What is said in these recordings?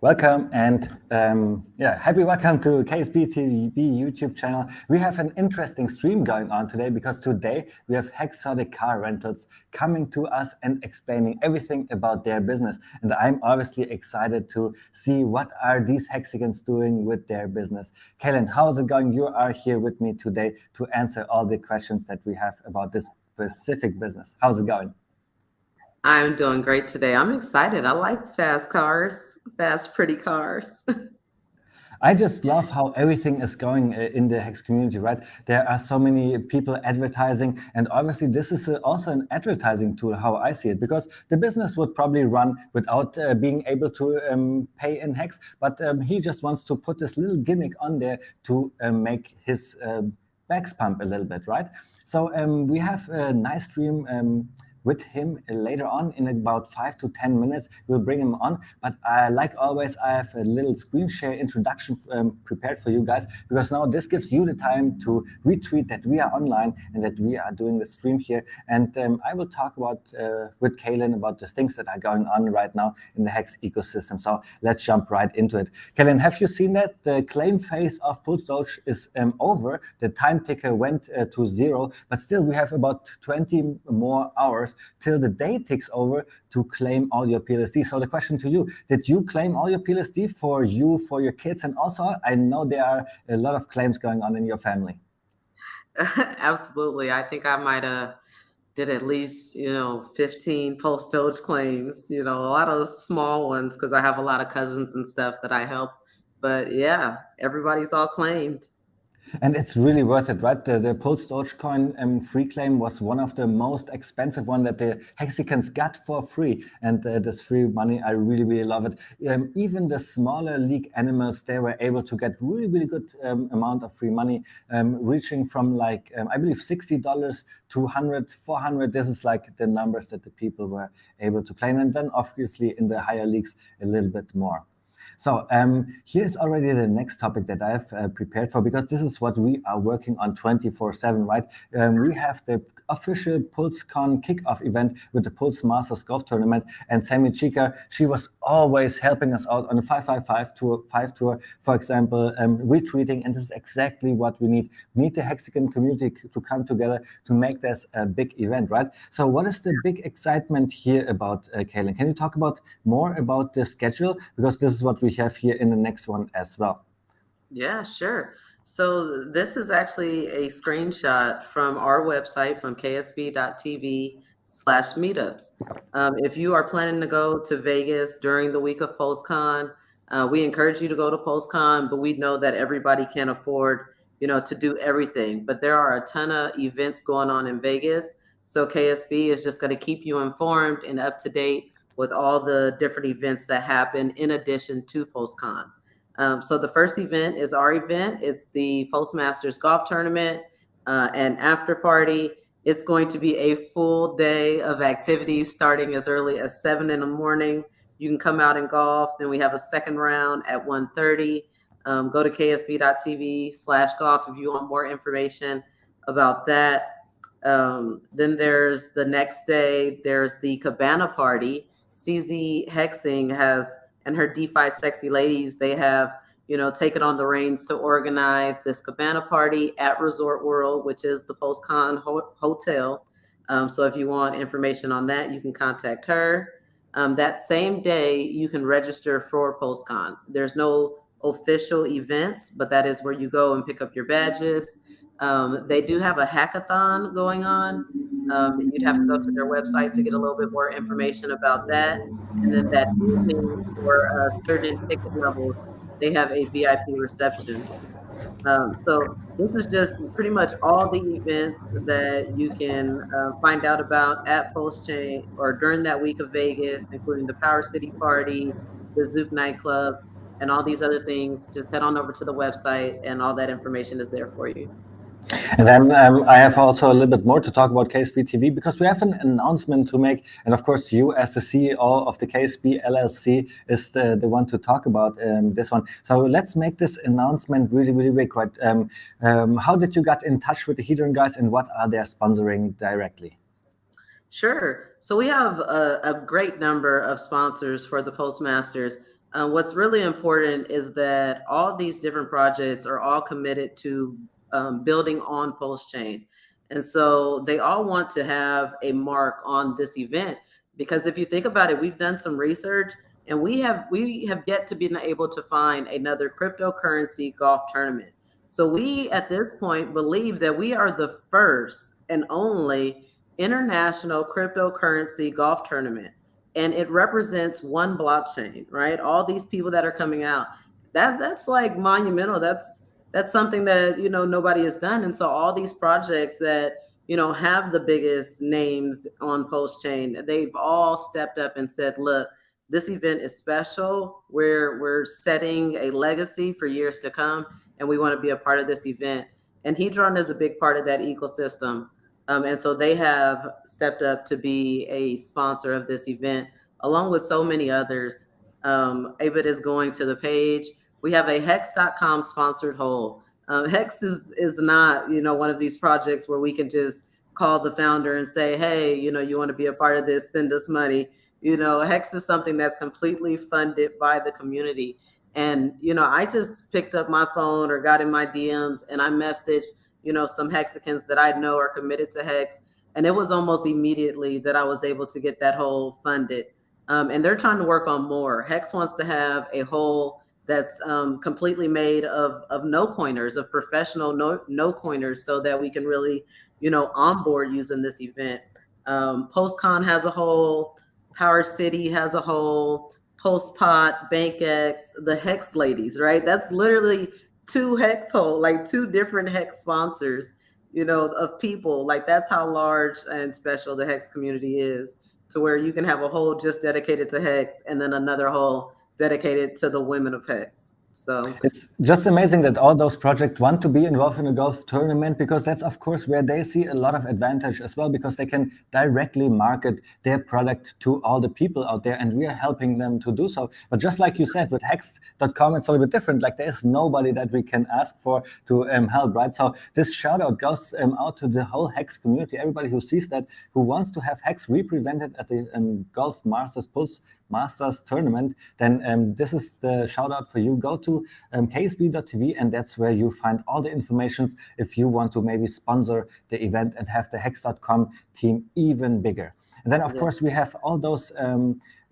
Welcome and happy welcome to KSB TV YouTube channel. We have an interesting stream going on today because today we have HEXotic car rentals coming to us and explaining everything about their business. And I'm obviously excited to see what are these Hexicans doing with their business. Kaylin, how's it going? You are here with me today to answer all the questions that we have about this specific business. How's it going? I'm doing great today. I'm excited. I like fast cars, fast, pretty cars. I just love how everything is going in the Hex community, right? There are so many people advertising, and obviously this is also an advertising tool, how I see it, because the business would probably run without being able to pay in Hex, but he just wants to put this little gimmick on there to make his backs pump a little bit, right? So we have a nice stream with him later on in about 5 to 10 minutes. We'll bring him on, but like always, I have a little screen share introduction prepared for you guys, because now this gives you the time to retweet that we are online and that we are doing the stream here. And I will talk about with Kaylin about the things that are going on right now in the Hex ecosystem. So let's jump right into it. Kaylin, have you seen that the claim phase of Pulse Doge is over? The time ticker went to 0, but still we have about 20 more hours till the day ticks over to claim all your PLSD. So the question to you, did you claim all your PLSD for you, for your kids? And also, I know there are a lot of claims going on in your family. Absolutely. I think I might have did at least, 15 Pulse Doge claims, a lot of small ones because I have a lot of cousins and stuff that I help. But yeah, everybody's all claimed. And it's really worth it, right? The Pulse Dogecoin free claim was one of the most expensive one that the Hexicans got for free. And this free money, I really, really love it. Even the smaller league animals, they were able to get really, really good amount of free money, reaching from like, I believe $60 to 100, 400. This is like the numbers that the people were able to claim. And then obviously in the higher leagues, a little bit more. So here's already the next topic that I have prepared for, because this is what we are working on 24/7, right? We have the official PulseCon kickoff event with the Pulse Masters Golf Tournament, and Sammy Chica, she was always helping us out on the 555 tour, 5 tour, for example, retweeting, and this is exactly what we need. We need the Hexican community to come together to make this a big event, right? So what is the big excitement here about Kaylin? Can you talk about more about the schedule? Because this is what we have here in the next one as well. Yeah, sure. So this is actually a screenshot from our website, from ksb.tv/meetups. If you are planning to go to Vegas during the week of PulseCon, we encourage you to go to PulseCon, but we know that everybody can't afford, to do everything. But there are a ton of events going on in Vegas. So KSB is just going to keep you informed and up to date with all the different events that happen in addition to PulseCon. So the first event is our event. It's the Postmasters Golf Tournament and after party. It's going to be a full day of activities starting as early as 7 in the morning. You can come out and golf. Then we have a second round at 1:30. Go to ksb.tv/golf if you want more information about that. Then there's the next day, there's the Cabana Party. CZ Hexing and her DeFi Sexy Ladies, they have, taken on the reins to organize this Cabana Party at Resort World, which is the PostCon hotel. So if you want information on that, you can contact her. That same day, you can register for PostCon. There's no official events, but that is where you go and pick up your badges. They do have a hackathon going on. You'd have to go to their website to get a little bit more information about that. And then that evening, for certain ticket levels, they have a VIP reception. So this is just pretty much all the events that you can find out about at PulseChain or during that week of Vegas, including the Power City Party, the Zouk nightclub, and all these other things. Just head on over to the website, and all that information is there for you. And then I have also a little bit more to talk about KSB TV, because we have an announcement to make. And of course, you as the CEO of the KSB LLC is the one to talk about this one. So let's make this announcement really, really big. How did you get in touch with the Hedron guys, and what are they sponsoring directly? Sure. So we have a great number of sponsors for the Postmasters. What's really important is that all these different projects are all committed to building on Pulse Chain. And so they all want to have a mark on this event, because if you think about it, we've done some research and we have yet to be able to find another cryptocurrency golf tournament. So we at this point believe that we are the first and only international cryptocurrency golf tournament, and it represents one blockchain, right? All these people that are coming out, that's like monumental. That's something that nobody has done. And so all these projects that have the biggest names on Post Chain, they've all stepped up and said, look, this event is special. We're setting a legacy for years to come, and we want to be a part of this event. And Hedron is a big part of that ecosystem. And so they have stepped up to be a sponsor of this event, along with so many others. Abit is going to the page. We have a HEX.com sponsored hole. HEX is not, one of these projects where we can just call the founder and say, hey, you want to be a part of this, send us money. HEX is something that's completely funded by the community. And, I just picked up my phone or got in my DMs and I messaged some Hexicans that I know are committed to HEX. And it was almost immediately that I was able to get that hole funded. And they're trying to work on more. HEX wants to have a hole that's completely made of no coiners, of professional no coiners, so that we can really, onboard using this event. PostCon has a hole, Power City has a hole, PostPot, BankX, the HEX ladies, right? That's literally two HEX hole, like two different HEX sponsors, of people. Like, that's how large and special the HEX community is, to where you can have a hole just dedicated to HEX and then another hole dedicated to the women of HEX. So it's just amazing that all those projects want to be involved in a golf tournament, because that's of course where they see a lot of advantage as well, because they can directly market their product to all the people out there, and we are helping them to do so. But just like you said, with hex.com, it's a little bit different. Like, there's nobody that we can ask for to help, right? So this shout out goes out to the whole HEX community, everybody who sees that, who wants to have HEX represented at the Golf Masters Pulse Masters tournament. Then this is the shout out for you. Go to ksb.tv, and that's where you find all the information if you want to maybe sponsor the event and have the hex.com team even bigger. And then of course we have all those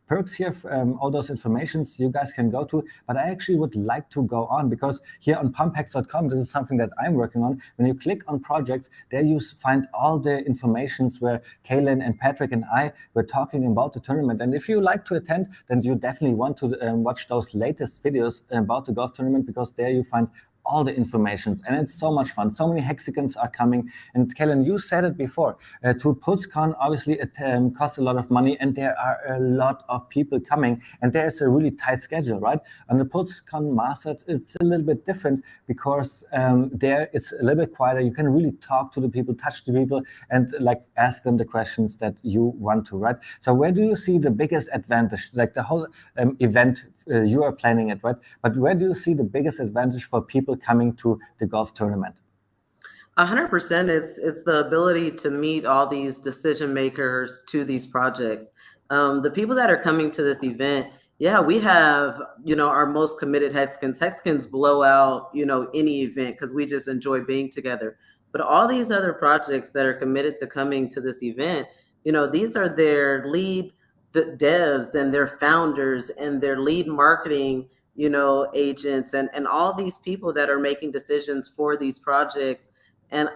perks here, all those informations you guys can go to. But I actually would like to go on, because here on pumphex.com, this is something that I'm working on. When you click on projects, there you find all the informations where Kaylin and Patrick and I were talking about the tournament. And if you like to attend, then you definitely want to watch those latest videos about the golf tournament, because there you find all the information, and it's so much fun. So many Hexicans are coming. And Kellen, you said it before, to PulseCon, obviously it costs a lot of money, and there are a lot of people coming, and there's a really tight schedule, right? On the PulseCon Masters, it's a little bit different, because there it's a little bit quieter. You can really talk to the people, touch the people, and like ask them the questions that you want to, right? So where do you see the biggest advantage? Like the whole event, you are planning it, right? But where do you see the biggest advantage for people coming to the golf tournament? 100%. It's the ability to meet all these decision makers to these projects. The people that are coming to this event, yeah, we have, our most committed Hexicans. Hexicans blow out, any event, because we just enjoy being together. But all these other projects that are committed to coming to this event, these are their lead devs and their founders and their lead marketing, agents, and all these people that are making decisions for these projects. And,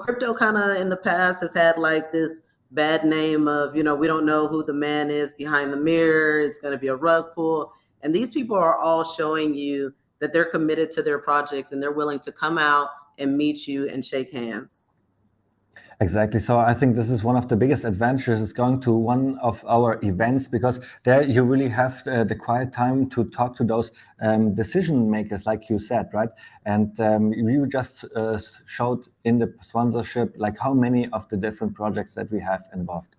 crypto kind of in the past has had like this bad name of, we don't know who the man is behind the mirror. It's going to be a rug pull. And these people are all showing you that they're committed to their projects, and they're willing to come out and meet you and shake hands. Exactly. So I think this is one of the biggest advantages, is going to one of our events, because there you really have the quiet time to talk to those decision makers, like you said, right? And you just showed in the sponsorship, like how many of the different projects that we have involved.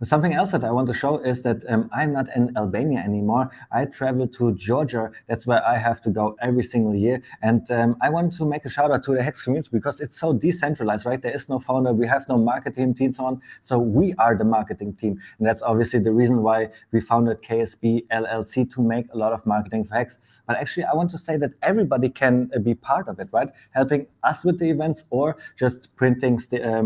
Something else that I want to show is that I'm not in Albania anymore. I travel to Georgia. That's where I have to go every single year. And I want to make a shout out to the Hex community because it's so decentralized, right? There is no founder. We have no marketing teams on. So we are the marketing team. And that's obviously the reason why we founded KSB LLC to make a lot of marketing for Hex. But actually, I want to say that everybody can be part of it, right? Helping us with the events or just printing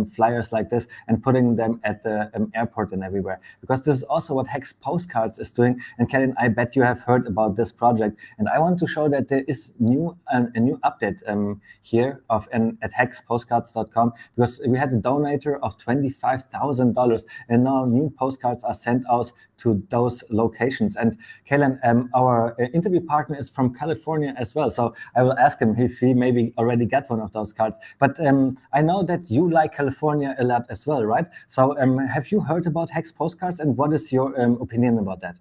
flyers like this and putting them at the airport and everywhere. Because this is also what Hex Postcards is doing. And Kellen, I bet you have heard about this project. And I want to show that there is a new update here at hexpostcards.com, because we had a donator of $25,000 and now new postcards are sent out to those locations. And Kellen, our interview partner is from California as well. So I will ask him if he maybe already got one of those cards. But I know that you like California a lot as well, right? So have you heard about Hex Postcards and what is your opinion about that?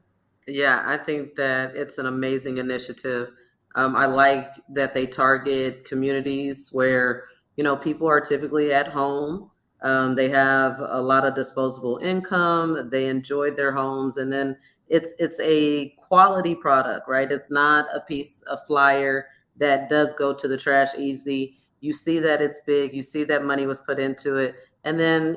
Yeah, I think that it's an amazing initiative. I like that they target communities where, people are typically at home. They have a lot of disposable income. They enjoyed their homes, and then it's a quality product, right? It's not a piece of flyer that does go to the trash easy. You see that it's big. You see that money was put into it, and then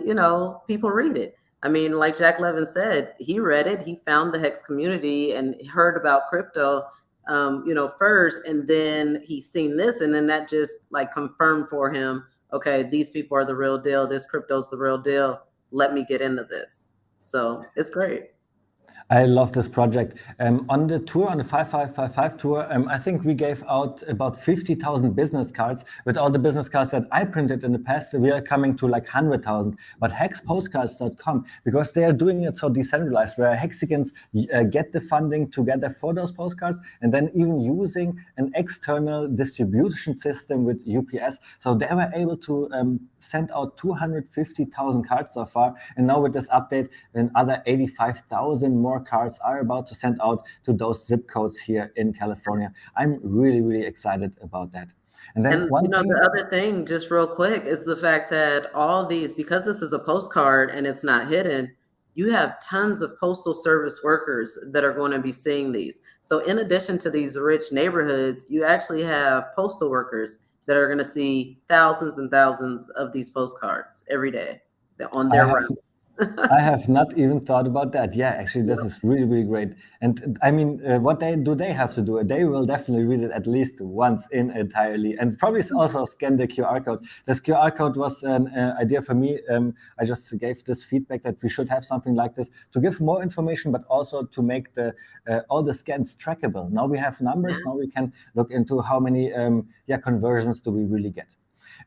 people read it. I mean, like Jack Levin said, he read it, he found the Hex community and heard about crypto, first, and then he's seen this, and then that just like confirmed for him, okay, these people are the real deal. This crypto's the real deal. Let me get into this. So it's great. I love this project. On the tour, on the 5555 tour, I think we gave out about 50,000 business cards. With all the business cards that I printed in the past, we are coming to like 100,000. But hexpostcards.com, because they are doing it so decentralized, where Hexicans get the funding together for those postcards, and then even using an external distribution system with UPS. So they were able to send out 250,000 cards so far. And now with this update, another 85,000 more cards are about to send out to those zip codes here in California. I'm really, really excited about that. And then the other thing, just real quick, is the fact that all these, because this is a postcard and it's not hidden, you have tons of postal service workers that are going to be seeing these. So in addition to these rich neighborhoods, you actually have postal workers that are going to see thousands and thousands of these postcards every day on their route. I have not even thought about that. Yeah, actually, this is really, really great. And I mean, what do they have to do? They will definitely read it at least once entirely, and probably also scan the QR code. This QR code was an idea for me. I just gave this feedback that we should have something like this to give more information, but also to make all the scans trackable. Now we have numbers. Now we can look into how many conversions do we really get.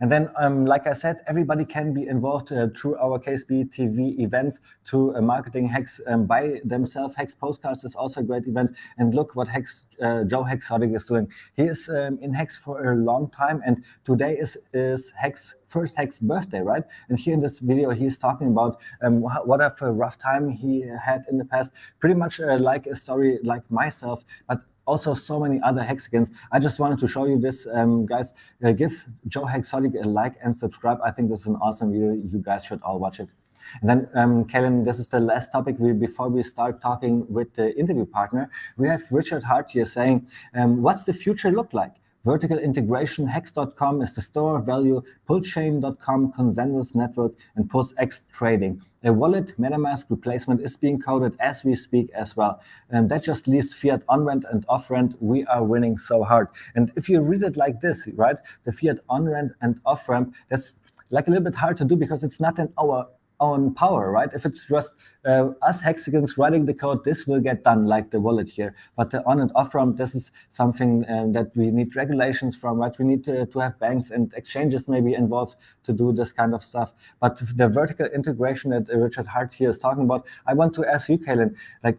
And then, like I said, everybody can be involved through our KSB TV events, through Marketing Hex by themselves. Hex Postcards is also a great event. And look what Joe HEXotic is doing. He is in Hex for a long time, and today is first Hex birthday, right? And here in this video, he's talking about what a rough time he had in the past. Pretty much like a story like myself, but also so many other Hexicans. I just wanted to show you this, guys. Give Joe HEXotic a like and subscribe. I think this is an awesome video. You guys should all watch it. And then, Kevin, this is the last topic. Before we start talking with the interview partner, we have Richard Hart here saying, what's the future look like? Vertical integration, hex.com is the store value, pulsechain.com, consensus network, and PulseX trading. A wallet MetaMask replacement is being coded as we speak as well. And that just leaves fiat on-ramp and off-ramp. We are winning so hard. And if you read it like this, right, the fiat on-ramp and off-ramp, that's like a little bit hard to do because it's not in our own power, right? If it's just us Hexicans writing the code, this will get done like the wallet here. But the on and off ramp, this is something that we need regulations from, right? We need to have banks and exchanges maybe involved to do this kind of stuff. But the vertical integration that Richard Hart here is talking about, I want to ask you, Kaylin, like,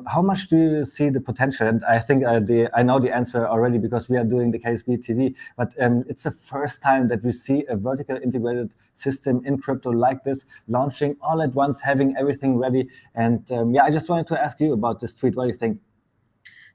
how much do you see the potential? And I think I know the answer already because we are doing the KSB TV, but it's the first time that we see a vertical integrated system in crypto like this, launching all at once, having everything ready. And I just wanted to ask you about this tweet. What do you think?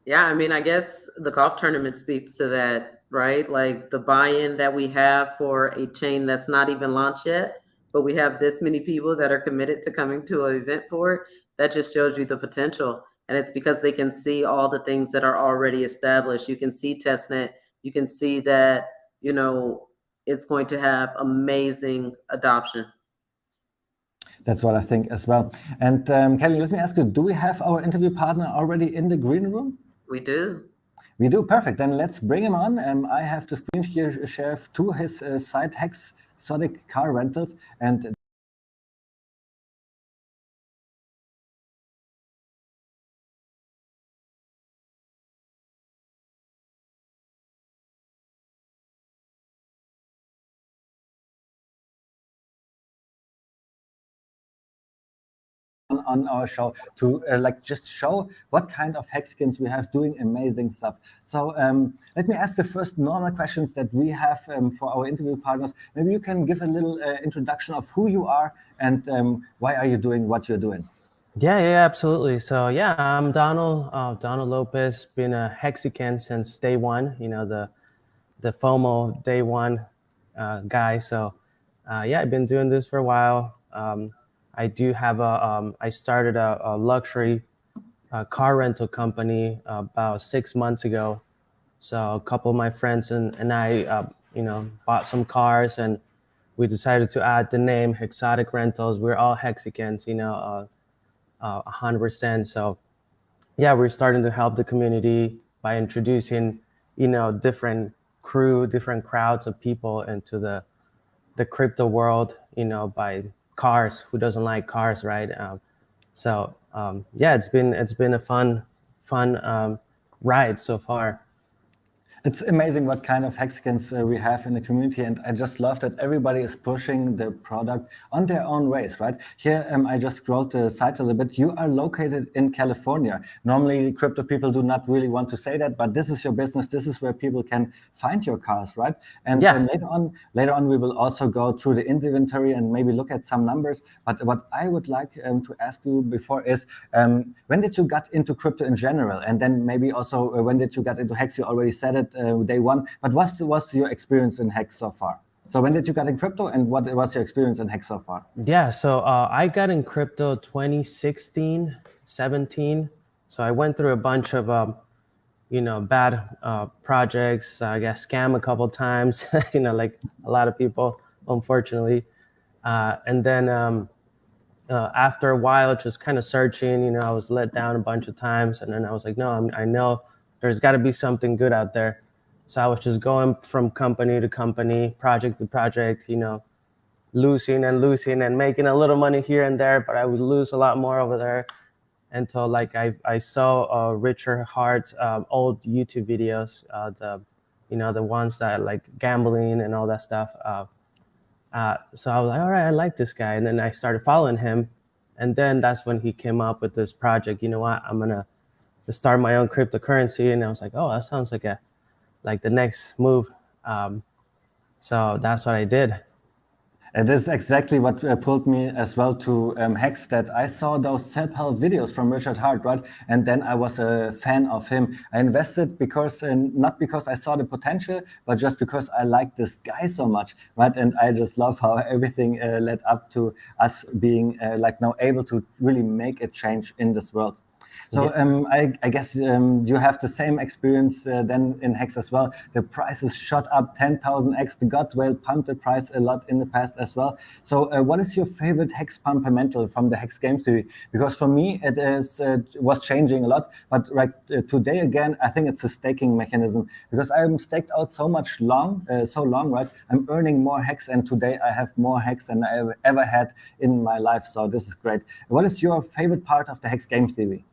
Yeah, I mean, I guess the golf tournament speaks to that, right? Like the buy-in that we have for a chain that's not even launched yet. but we have this many people that are committed to coming to an event for it. That just shows you the potential. And it's because they can see all the things that are already established. You can see testnet. You can see that, you know, it's going to have amazing adoption. That's what I think as well. And Kelly, let me ask you, do we have our interview partner already in the green room? We do. We do, perfect. Then let's bring him on. I have the screen share to his site, HEXotic Car Rentals, and on our show to like just show what kind of Hexicans we have doing amazing stuff. So let me ask the first normal questions that we have for our interview partners. Maybe you can give a little introduction of who you are and why are you doing what you're doing. Yeah, absolutely. So yeah, I'm Donald Lopez, been a Hexican since day one, you know, the FOMO day one guy. So yeah, I've been doing this for a while. I do have I started a luxury car rental company about 6 months ago. So a couple of my friends and I, you know, bought some cars and we decided to add the name HEXotic Rentals. We're all Hexicans, you know, 100%. So yeah, we're starting to help the community by introducing, you know, different crowds of people into the crypto world, you know, by cars. Who doesn't like cars, right? Yeah, it's been a fun ride so far. It's amazing what kind of Hexicans we have in the community, and I just love that everybody is pushing the product on their own ways, right? Here, I just scrolled the site a little bit. You are located in California. Normally, crypto people do not really want to say that, but this is your business. This is where people can find your cars, right? And Yeah. Later on, we will also go through the inventory and maybe look at some numbers. But what I would like to ask you before is, when did you get into crypto in general? And then maybe also, when did you get into Hex? You already said it. Day one, but what's your experience in Hex so far? So when did you get in crypto, and what was your experience in Hex so far? Yeah, so I got in crypto 2016, 17. So I went through a bunch of, you know, bad projects. I got scammed a couple times, you know, like a lot of people, unfortunately. And then after a while, just kind of searching, you know, I was let down a bunch of times. And then I was like, no, I know there's got to be something good out there. So I was just going from company to company, project to project, you know, losing and making a little money here and there, but I would lose a lot more over there until like I saw Richard Hart's old YouTube videos, the ones that like gambling and all that stuff. So I was like, all right, I like this guy. And then I started following him. And then that's when he came up with this project. You know what, I'm going to start my own cryptocurrency. And I was like, oh, that sounds like the next move. So that's what I did. It is exactly what pulled me as well to Hex, that I saw those self-help videos from Richard Hart, right? And then I was a fan of him. I invested because, not because I saw the potential, but just because I like this guy so much, right? And I just love how everything led up to us being like now able to really make a change in this world. So I guess you have the same experience then in Hex as well. The prices shot up 10,000x. The God whale pumped the price a lot in the past as well. So what is your favorite Hex fundamental from the Hex game theory? Because for me, it was changing a lot. But right today again, I think it's a staking mechanism, because I'm staked out so long, right? I'm earning more Hex, and today I have more Hex than I ever had in my life. So this is great. What is your favorite part of the Hex game theory?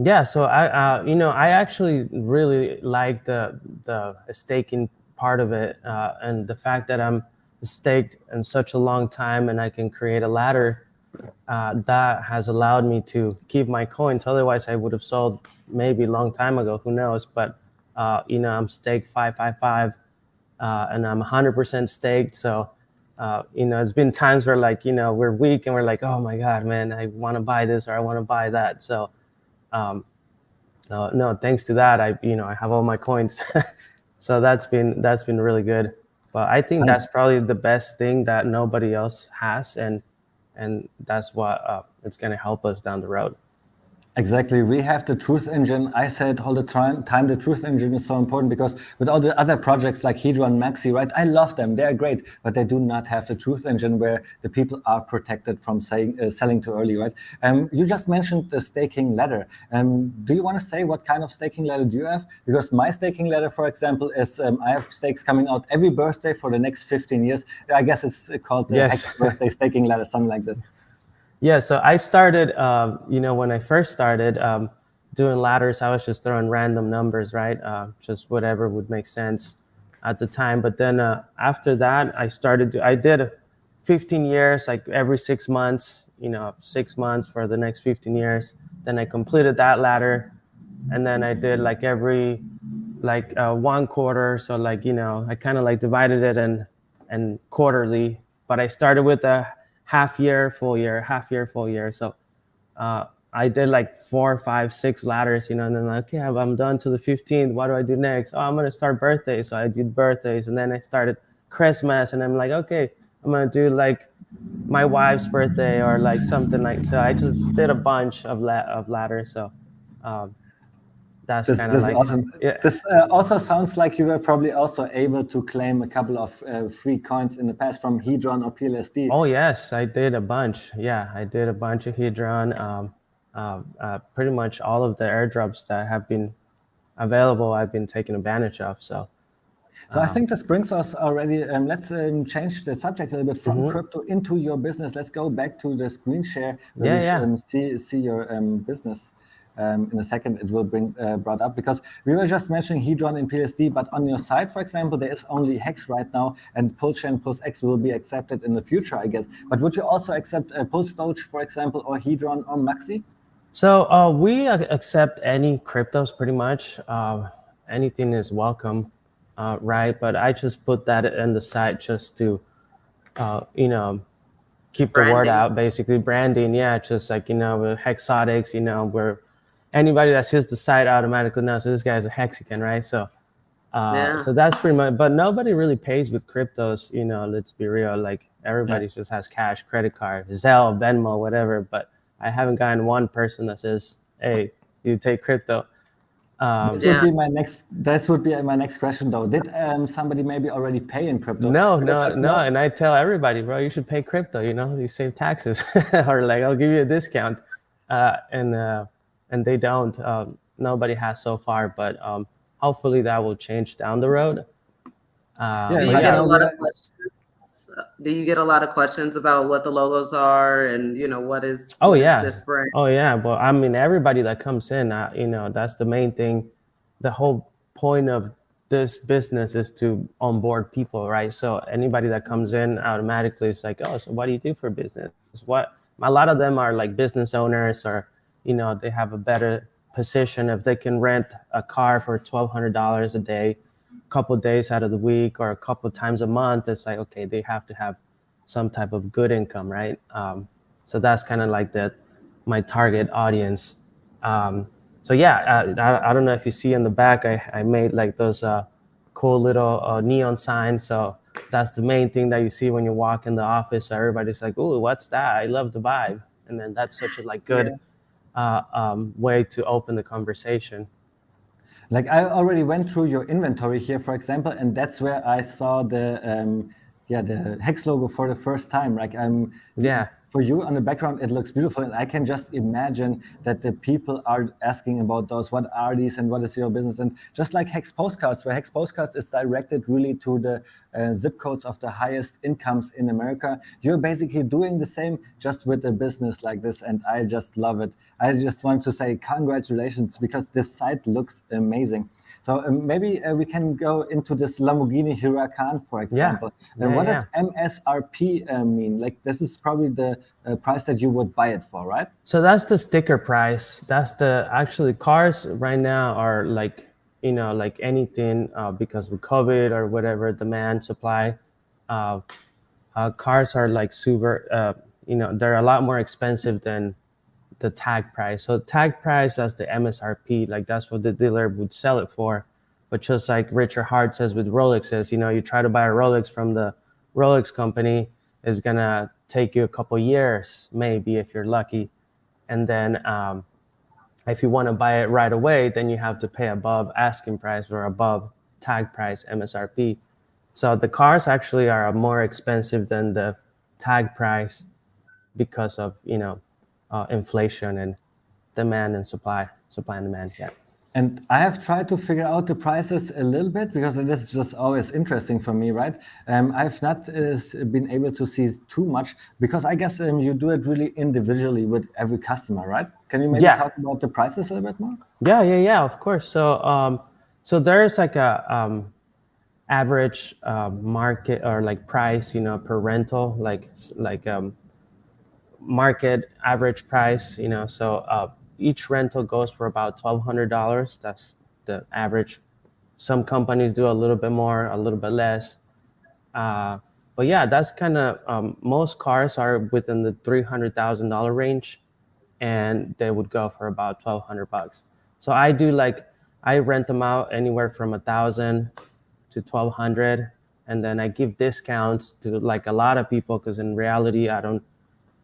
Yeah, so I actually really like the staking part of it, and the fact that I'm staked in such a long time and I can create a ladder that has allowed me to keep my coins. Otherwise, I would have sold maybe a long time ago. Who knows? But I'm staked 555, and I'm 100% staked. So it's been times where we're weak and we're like, oh my God, man, I want to buy this or I want to buy that. So. No, thanks to that, I have all my coins. So that's been really good. But I think that's probably the best thing that nobody else has, and that's what it's going to help us down the road. Exactly. We have the truth engine. I said all the time the truth engine is so important because with all the other projects like Hedron, Maxi, right? I love them. They're great, but they do not have the truth engine where the people are protected from selling too early, right? You just mentioned the staking ladder. Do you want to say what kind of staking ladder do you have? Because my staking ladder, for example, is I have stakes coming out every birthday for the next 15 years. I guess it's called the HEX birthday staking ladder, something like this. Yeah, so I started, when I first started doing ladders, I was just throwing random numbers, right? Just whatever would make sense at the time. But then after that, I did 15 years, like every 6 months, 6 months for the next 15 years. Then I completed that ladder. And then I did like every, 1 quarter. So I kind of divided it and quarterly, but I started with a half year, full year, half year, full year. So I did like 4, 5, 6 ladders, and then okay, I'm done to the 15th. What do I do next? Oh, I'm going to start birthdays. So I did birthdays, and then I started Christmas, and I'm like, okay, I'm going to do like my wife's birthday or like something like, so I just did a bunch of ladders. So that's kind of like awesome. Yeah. This also sounds like you were probably also able to claim a couple of free coins in the past from Hedron or PLSD. Oh yes, I did a bunch. Yeah, I did a bunch of Hedron. Pretty much all of the airdrops that have been available, I've been taking advantage of. So I think this brings us already. Let's change the subject a little bit from crypto into your business. Let's go back to the screen share where we see your business. In a second, it will bring brought up because we were just mentioning Hedron and PLSD, but on your site, for example, there is only HEX right now, and Pulse and Pulse X will be accepted in the future, I guess. But would you also accept Pulse Doge, for example, or Hedron or Maxi? So we accept any cryptos pretty much. Anything is welcome, right? But I just put that in the site just to, keep the word out, basically branding. Yeah, just like with HEXotics, where anybody that sees the site automatically knows this guy's a Hexicans, right? So, so that's pretty much. But nobody really pays with cryptos. Let's be real. Like everybody just has cash, credit card, Zelle, Venmo, whatever. But I haven't gotten one person that says, "Hey, you take crypto." This would be my next. This would be my next question, though. Did somebody maybe already pay in crypto? No. And I tell everybody, bro, you should pay crypto. You save taxes, or like I'll give you a discount. And they don't. Nobody has so far, but hopefully that will change down the road. Do you get a lot of questions? Do you get a lot of questions about what the logos are and what is this brand? Oh yeah, well, I mean, everybody that comes in, that's the main thing. The whole point of this business is to onboard people, right? So anybody that comes in automatically is like, oh, so what do you do for business? A lot of them are like business owners, or they have a better position if they can rent a car for $1,200 a day, a couple of days out of the week, or a couple of times a month. It's like, okay, they have to have some type of good income, right? So that's kind of like my target audience. So yeah, I don't know if you see in the back, I made like those cool little neon signs. So that's the main thing that you see when you walk in the office. So everybody's like, "Oh, what's that? I love the vibe." And then that's such a good way to open the conversation. Like I already went through your inventory here, for example, and that's where I saw the HEX logo for the first time. Like for you on the background, it looks beautiful, and I can just imagine that the people are asking about those. What are these, and what is your business? And just like HEX Postcards, where HEX Postcards is directed really to the zip codes of the highest incomes in America, you're basically doing the same, just with a business like this, and I just love it. I just want to say congratulations, because this site looks amazing. So maybe we can go into this Lamborghini Huracan, for example. What does MSRP mean? Like, this is probably the price that you would buy it for, right? So that's the sticker price. That's actually cars right now are like, like anything because of COVID or whatever, demand, supply. Cars are like super, they're a lot more expensive than the tag price. So tag price, that's the MSRP, like that's what the dealer would sell it for. But just like Richard Hart says with Rolexes, you try to buy a Rolex from the Rolex company, is gonna take you a couple years, maybe if you're lucky. And then if you want to buy it right away, then you have to pay above asking price or above tag price, MSRP. So the cars actually are more expensive than the tag price because of inflation and demand and supply and demand. Yeah. And I have tried to figure out the prices a little bit because it is just always interesting for me, right? I've not been able to see too much because I guess you do it really individually with every customer, right? Can you maybe talk about the prices a little bit more? Yeah, of course. So there's like a average market or like price, per rental, like market average price, so each rental goes for about $1,200. That's the average. Some companies do a little bit more, a little bit less. But yeah, that's kind of most cars are within the $300,000 range, and they would go for about $1,200. So I rent them out anywhere from $1,000 to $1,200, and then I give discounts to like a lot of people because in reality I don't,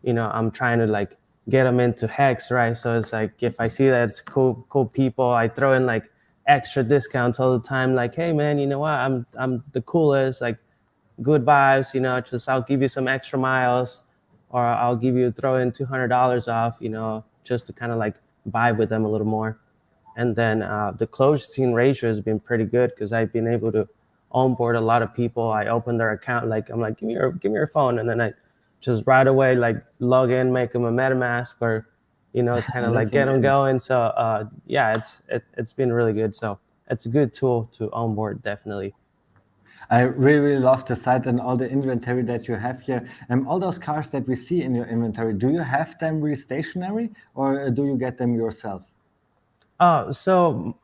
I'm trying to like get them into Hex, right? So it's like if I see that it's cool people, I throw in like extra discounts all the time. Like, hey man, you know what? I'm the coolest. Like, good vibes. Just I'll give you some extra miles, or I'll throw in $200 off. Just to kind of like vibe with them a little more. And then the closing ratio has been pretty good because I've been able to onboard a lot of people. I open their account, like I'm like, give me your phone, and then I just right away like log in, make them a MetaMask, or kind of like get them going. So yeah, it's been really good. So it's a good tool to onboard, definitely. I really love the site and all the inventory that you have here. All those cars that we see in your inventory, do you have them really stationary or do you get them yourself? So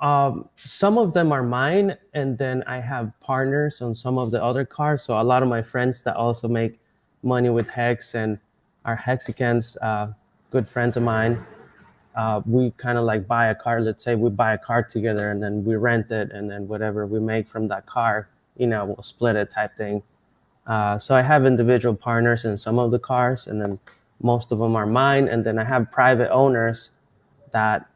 some of them are mine, and then I have partners on some of the other cars. So a lot of my friends that also make money with Hex and are Hexicans, good friends of mine. We kind of like buy a car. Let's say we buy a car together, and then we rent it, and then whatever we make from that car, we'll split it type thing. So I have individual partners in some of the cars, and then most of them are mine. And then I have private owners that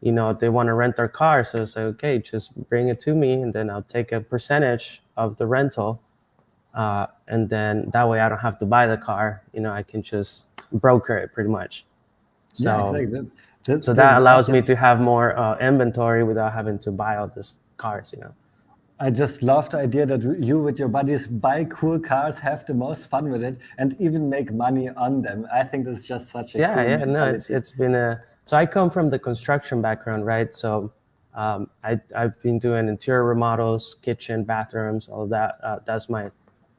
if they want to rent their car, so it's like, okay, just bring it to me, and then I'll take a percentage of the rental, and then that way I don't have to buy the car. I can just broker it pretty much. So, yeah, exactly. So that allows me to have more inventory without having to buy all these cars. I just love the idea that you with your buddies buy cool cars, have the most fun with it, and even make money on them. I think that's just such a cool mentality. It's been so I come from the construction background, right? So I've been doing interior remodels, kitchen, bathrooms, all of that. That's my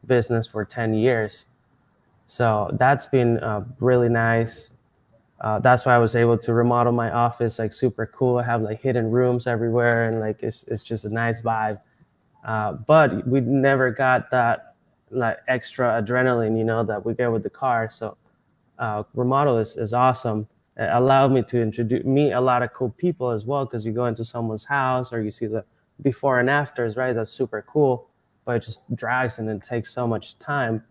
business for 10 years. So that's been really nice. That's why I was able to remodel my office like super cool. I have like hidden rooms everywhere, and like it's just a nice vibe. But we never got that like extra adrenaline, that we get with the car. So remodel is awesome. It allowed me to meet a lot of cool people as well, because you go into someone's house or you see the before and afters, right? That's super cool, but it just drags and it takes so much time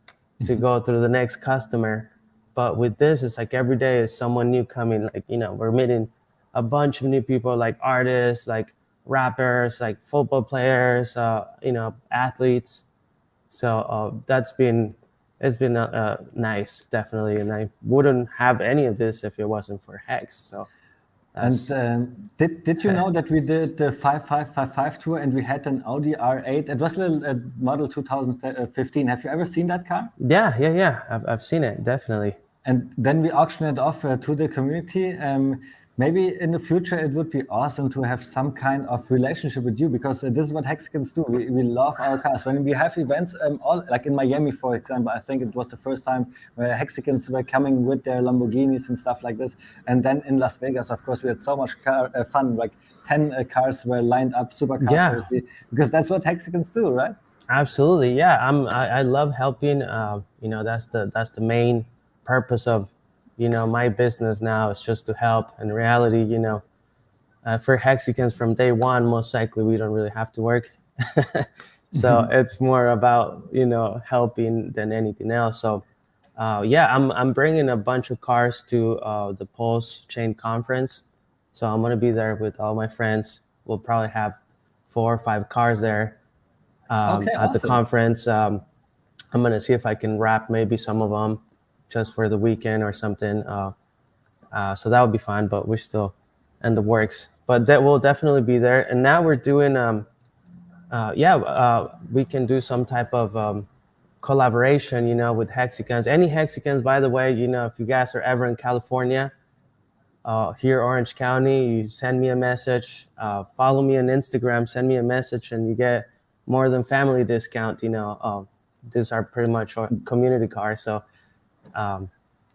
to go through the next customer. But with this, it's like every day is someone new coming. Like, we're meeting a bunch of new people, like artists, like rappers, like football players, athletes. So it's been nice, definitely. And I wouldn't have any of this if it wasn't for Hex. So. And did you know that we did the 5555 tour and we had an Audi R8? It was a model 2015. Have you ever seen that car? Yeah. I've seen it, definitely. And then we auctioned it off to the community. Maybe in the future, it would be awesome to have some kind of relationship with you, because this is what Hexicans do. We love our cars. When we have events, all like in Miami, for example, I think it was the first time where Hexicans were coming with their Lamborghinis and stuff like this. And then in Las Vegas, of course, we had so much fun. Like 10 cars were lined up, supercars, obviously, because that's what Hexicans do, right? Absolutely, yeah. I love helping. That's the main purpose of my business now, is just to help. In reality, For Hexicans from day one, most likely we don't really have to work. So it's more about, helping than anything else. So yeah, I'm bringing a bunch of cars to the Pulse Chain Conference. So I'm gonna be there with all my friends. We'll probably have 4 or 5 cars there Okay, at the awesome. conference. I'm gonna see if I can wrap maybe some of them just for the weekend or something. So that would be fun, but we're still in the works. But that will definitely be there. And now we're doing, we can do some type of collaboration, with Hexicans. Any Hexicans, by the way, if you guys are ever in California, here Orange County, you send me a message, follow me on Instagram, send me a message, and you get more than family discount. These are pretty much our community cars.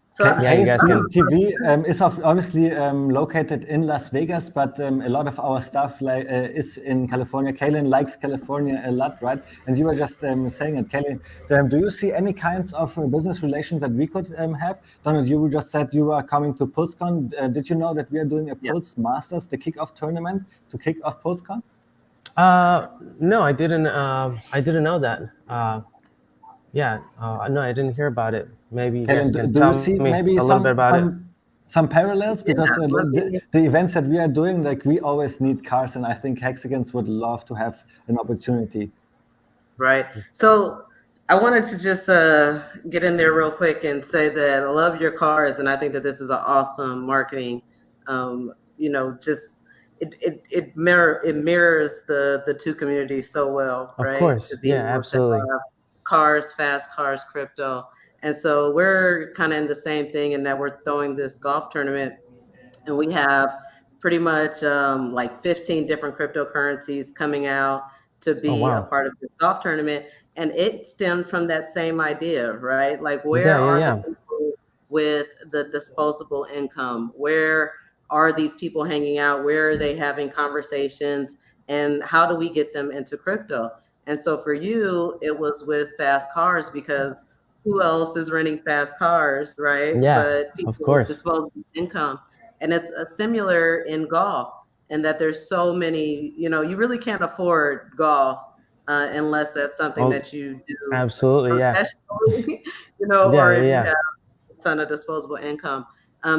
So yeah, you guys can. TV is obviously located in Las Vegas, but a lot of our stuff is in California. Kaylin likes California a lot, right? And you were just saying it, Kaylin. Do you see any kinds of business relations that we could have? Donald, you just said you are coming to PulseCon. Did you know that we are doing a Pulse Masters, the kickoff tournament to kick off PulseCon? No, I didn't. I didn't know that. No, I didn't hear about it. Maybe you guys can tell me maybe a little bit about it. Some parallels, because the events that we are doing, like, we always need cars, and I think Hexicans would love to have an opportunity. Right. So I wanted to just get in there real quick and say that I love your cars, and I think that this is an awesome marketing. Just it mirrors the two communities so well, right? Of course, absolutely. Cars, fast cars, crypto. And so we're kind of in the same thing in that we're throwing this golf tournament, and we have pretty much like 15 different cryptocurrencies coming out to be a part of this golf tournament. And it stemmed from that same idea, right? Like, where are the people with the disposable income? Where are these people hanging out? Where are they having conversations? And how do we get them into crypto? And so for you, it was with fast cars, because who else is renting fast cars, right? Yeah, but people of course. with disposable income. And it's similar in golf, and that there's so many, you really can't afford golf unless that's something that you do absolutely, professionally, or if you have a ton of disposable income.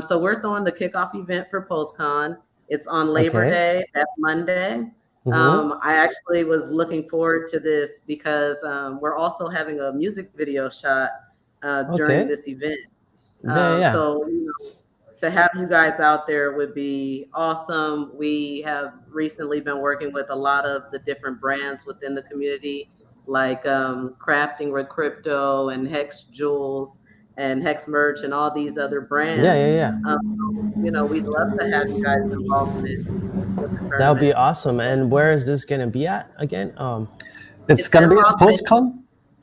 So we're throwing the kickoff event for PulseCon. It's on Labor Day, that Monday. I actually was looking forward to this because we're also having a music video shot during this event. So to have you guys out there would be awesome. We have recently been working with a lot of the different brands within the community, like Crafting with Crypto and Hex Jewels and Hex Merch and all these other brands. We'd love to have you guys involved in it. That would be awesome. And where is this going to be at again? It's going to be at PulseCon.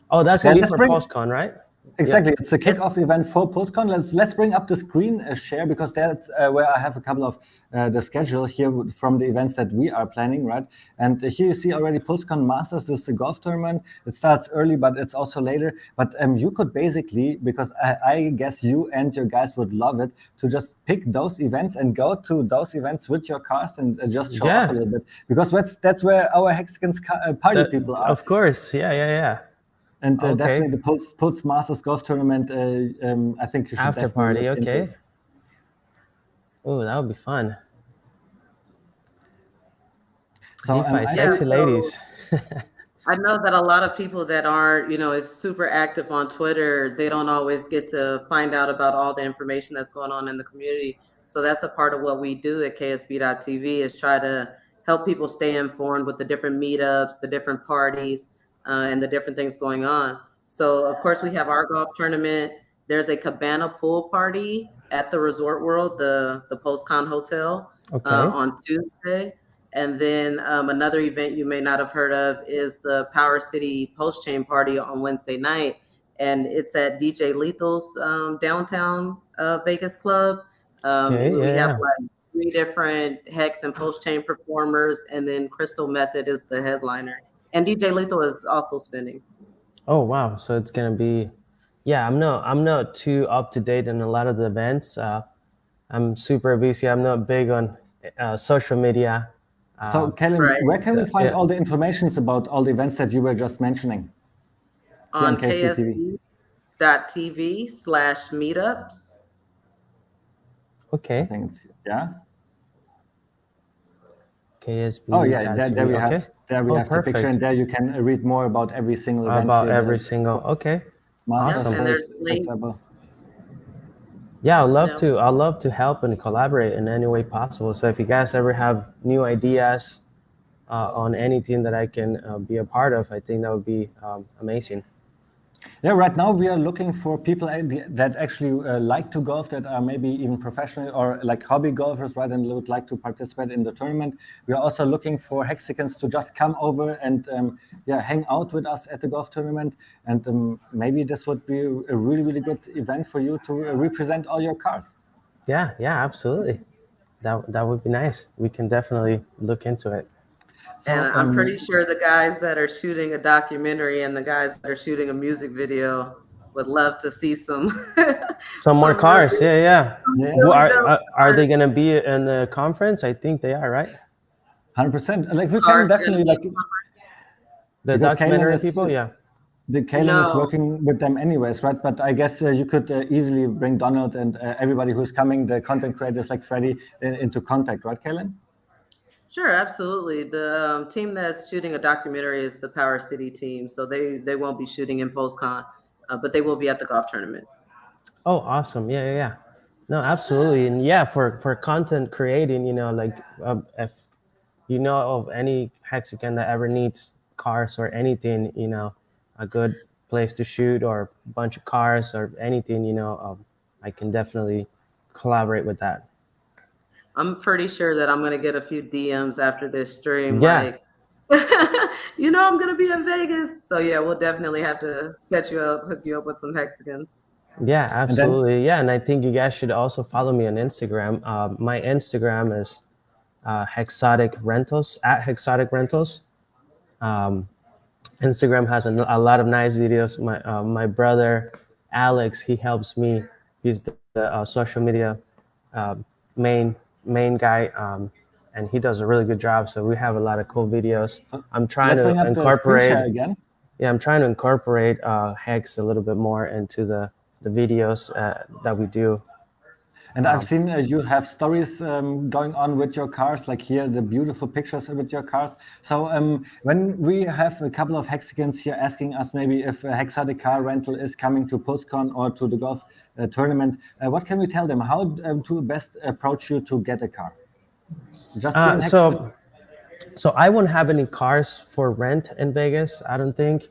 Oh, that's going to be for PulseCon, right? Exactly. It's a kickoff event for PulseCon. Let's bring up the screen share, because that's where I have a couple of the schedule here from the events that we are planning, right? And here you see already PulseCon Masters. This is a golf tournament. It starts early, but it's also later. But you could basically, because I guess you and your guys would love it, to just pick those events and go to those events with your cars and just show off a little bit, because that's where our Hexicans party people are. Of course, yeah. And definitely the Pulse Masters Golf Tournament, I think you should after party, okay. Oh, that would be fun. So, sexy ladies. I know that a lot of people that aren't, is super active on Twitter, they don't always get to find out about all the information that's going on in the community. So that's a part of what we do at KSB.TV, is try to help people stay informed with the different meetups, the different parties, and the different things going on. So of course we have our golf tournament. There's a cabana pool party at the Resort World, the PulseCon Hotel, on Tuesday. And then another event you may not have heard of is the Power City Post Chain Party on Wednesday night. And it's at DJ Lethal's downtown Vegas club. We have like 3 different Hex and Post Chain performers, and then Crystal Method is the headliner. And DJ Lethal is also spinning. Oh wow! So it's gonna be, I'm not too up to date in a lot of the events. I'm super busy. I'm not big on social media. So, Kellen, Right. where can we find yeah. all the informations about all the events that you were just mentioning? Here On KSB TV. ksb.tv/meetups. I Okay. think it's, yeah. Oh yeah, there KSB.tv. we Okay. have the picture, and Perfect. there you can read more about every single event About here. every single. Okay. Yep, Master Awesome. and there's Stakes, Hexable. links. Yeah, I'd love Yeah. to. I'd love to help and collaborate in any way possible. So if you guys ever have new ideas on anything that I can be a part of, I think that would be amazing. Yeah, right now we are looking for people that actually like to golf, that are maybe even professional or like hobby golfers, right, and would like to participate in the tournament. We are also looking for Hexicans to just come over and hang out with us at the golf tournament. And maybe this would be a really, really good event for you to represent all your cars. Yeah, absolutely. That would be nice. We can definitely look into it. And So I'm pretty sure the guys that are shooting a documentary and the guys that are shooting a music video would love to see some Some more cars. really, Yeah. Who really dope are they going to be in the conference? I think they are, right? 100%. Like we can cars gonna definitely be. The because Kalen documentary people. Yeah. The Kalen is No. working with them anyways, right? But I guess you could easily bring Donald and everybody who's coming, the content creators like Freddie, into contact, right, Kalen? Sure, absolutely. The team that's shooting a documentary is the Power City team, so they won't be shooting in PostCon, but they will be at the golf tournament. Oh, awesome. Yeah. No, absolutely. And yeah, for content creating, like if you know of any Hexican that ever needs cars or anything, a good place to shoot or a bunch of cars or anything, I can definitely collaborate with that. I'm pretty sure that I'm gonna get a few DMs after this stream, Yeah. like, I'm gonna be in Vegas. So yeah, we'll definitely have to set you up, hook you up with some Hexicans. Yeah, absolutely. And I think you guys should also follow me on Instagram. My Instagram is HEXotic Rentals, at HEXotic Rentals. Instagram has a lot of nice videos. My brother Alex, he helps me. He's the social media main guy, and he does a really good job. So we have a lot of cool videos. I'm trying Let's bring to up the screen incorporate. share again. Yeah, I'm trying to incorporate Hex a little bit more into the videos that we do. And I've seen you have stories going on with your cars, like here, the beautiful pictures with your cars. So when we have a couple of Hexicans here asking us maybe if a HEXotic car rental is coming to PostCon or to the golf tournament, what can we tell them? How to best approach you to get a car? Just here in So I won't have any cars for rent in Vegas, I don't think.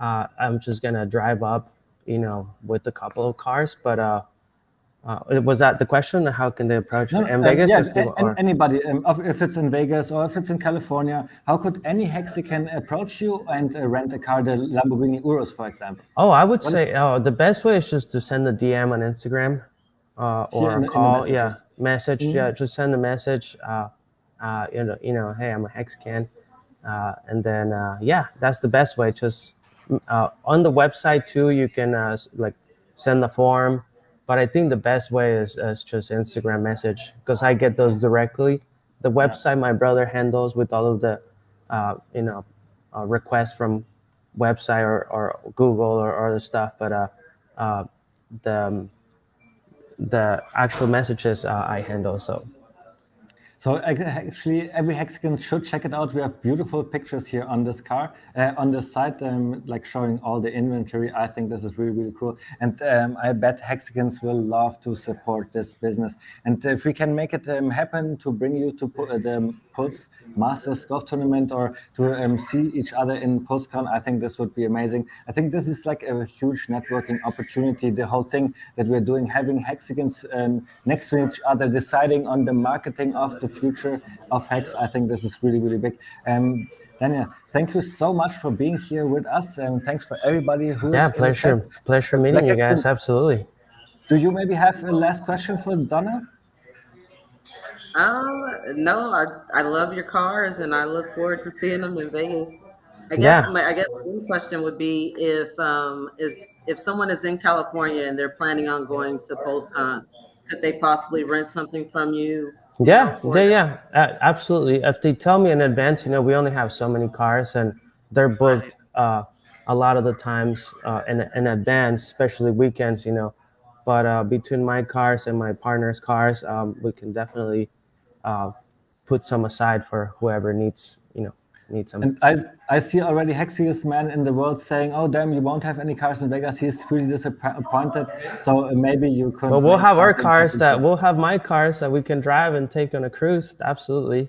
I'm just going to drive up, with a couple of cars. But was that the question? How can they approach in Vegas? Yeah, anybody, if it's in Vegas or if it's in California, how could any Hexican approach you and rent a car, the Lamborghini Urus, for example? Oh, I would say the best way is just to send a DM on Instagram or a call. Message. Mm-hmm. Yeah, just send a message. Hey, I'm a Hexican. And then, that's the best way. Just on the website too, you can send the form. But I think the best way is just Instagram message, because I get those directly. The website my brother handles with all of the, requests from website or Google or other stuff. But the actual messages I handle. So actually, every Hexican should check it out. We have beautiful pictures here on this car, on the site, like showing all the inventory. I think this is really, really cool. And I bet Hexicans will love to support this business. And if we can make it happen to bring you to the Pulse Masters Golf Tournament or to see each other in PostCon, I think this would be amazing. I think this is like a huge networking opportunity. The whole thing that we're doing, having Hexicans next to each other, deciding on the marketing of the future of Hex. I think this is really, really big. Daniel, thank you so much for being here with us, and thanks for everybody who is pleasure meeting you guys. Absolutely. Do you maybe have a last question for Donna? No, I love your cars and I look forward to seeing them in Vegas. I guess one question would be if someone is in California and they're planning on going to PostCon, Could they possibly rent something from you? Yeah, For yeah, absolutely. If they tell me in advance, we only have so many cars, and they're booked a lot of the times in advance, especially weekends. But between my cars and my partner's cars, we can definitely put some aside for whoever needs some. And I see already Hexiest man in the world saying, "Oh damn, you won't have any cars in Vegas." He's really disappointed. So maybe you could. But we'll make have our something cars happen. we'll have my cars that we can drive and take on a cruise. Absolutely.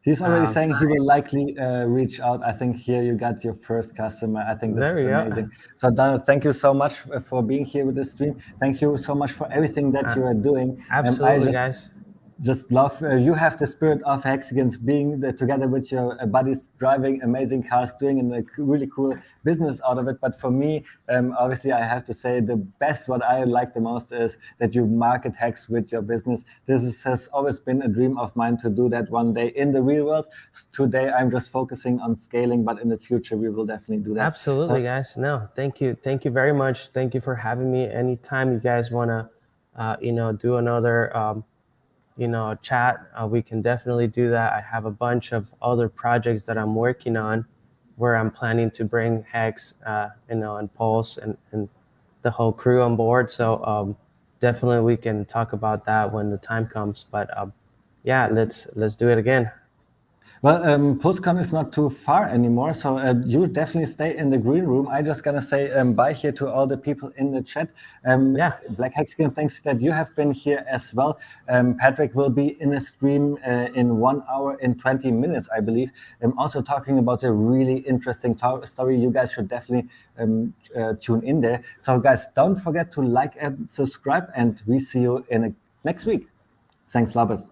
He's already saying he will likely reach out. I think here you got your first customer. I think this There is we go. amazing. So Donald, thank you so much for being here with this stream. Thank you so much for everything that you are doing. Absolutely, guys. Just love you have the spirit of Hexicans, being together with your buddies, driving amazing cars, doing a really cool business out of it. But for me, obviously I have to say the best, what I like the most is that you market Hex with your business. Has always been a dream of mine to do that one day in the real world. Today I'm just focusing on scaling, but in the future we will definitely do that. Absolutely, guys. No, thank you very much. Thank you for having me. Anytime you guys want to do another chat, we can definitely do that. I have a bunch of other projects that I'm working on where I'm planning to bring Hex, and Pulse and the whole crew on board. So definitely we can talk about that when the time comes. But yeah, let's do it again. Well, PulseCon is not too far anymore, so you definitely stay in the green room. I just gonna say bye here to all the people in the chat. Yeah. Black Hexicans, thanks that you have been here as well. Patrick will be in a stream in 1 hour and 20 minutes, I believe. Also talking about a really interesting story. You guys should definitely tune in there. So guys, don't forget to like and subscribe, and we see you in next week. Thanks, Labas.